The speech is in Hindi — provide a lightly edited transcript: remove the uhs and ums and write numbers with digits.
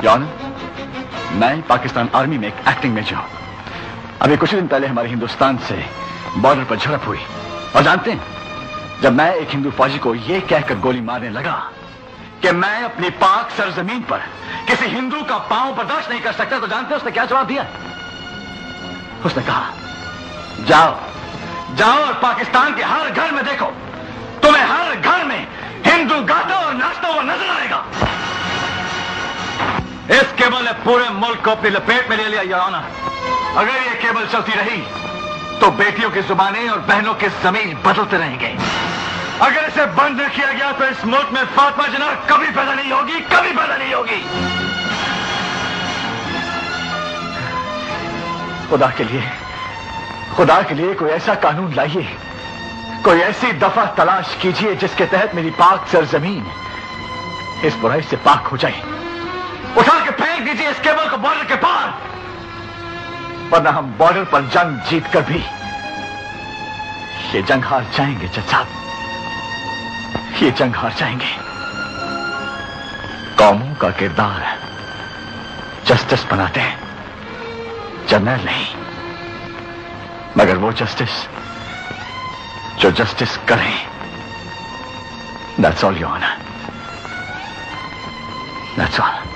जॉन, मैं पाकिस्तान आर्मी में एक एक्टिंग मेजर हूं। अभी कुछ दिन पहले हमारे हिंदुस्तान से बॉर्डर पर झड़प हुई, और जानते हैं, जब मैं एक हिंदू फौजी को यह कहकर गोली मारने लगा कि मैं अपनी पाक सरजमीन पर किसी हिंदू का पांव बर्दाश्त नहीं कर सकता, तो जानते हैं उसने क्या जवाब दिया? उसने कहा, जाओ जाओ और पाकिस्तान के हर घर में देखो, तुम्हें हर घर में हिंदू गाता और नाचता हुआ नजर आएगा। इस केबल ने पूरे मुल्क को अपनी लपेट में ले लिया योर ऑनर। अगर ये केबल चलती रही तो बेटियों की जुबानें और बहनों के जमीन बदलते रहेंगे। अगर इसे बंद न किया गया तो इस मुल्क में फातिमा जिन्ना कभी पैदा नहीं होगी, कभी पैदा नहीं होगी। खुदा के लिए कोई ऐसा कानून लाइए, कोई ऐसी दफा तलाश कीजिए जिसके तहत मेरी पाक सरजमीन इस बुराई से पाक हो जाए। उठा के फेंक दीजिए इस केबल को बॉर्डर के पार, वरना हम बॉर्डर पर जंग जीतकर भी ये जंग हार जाएंगे। जज साहब, ये जंग हार जाएंगे। कौमों का किरदार जस्टिस बनाते हैं, जनरल नहीं, मगर वो जस्टिस जो जस्टिस करें। That's all your honour, that's all.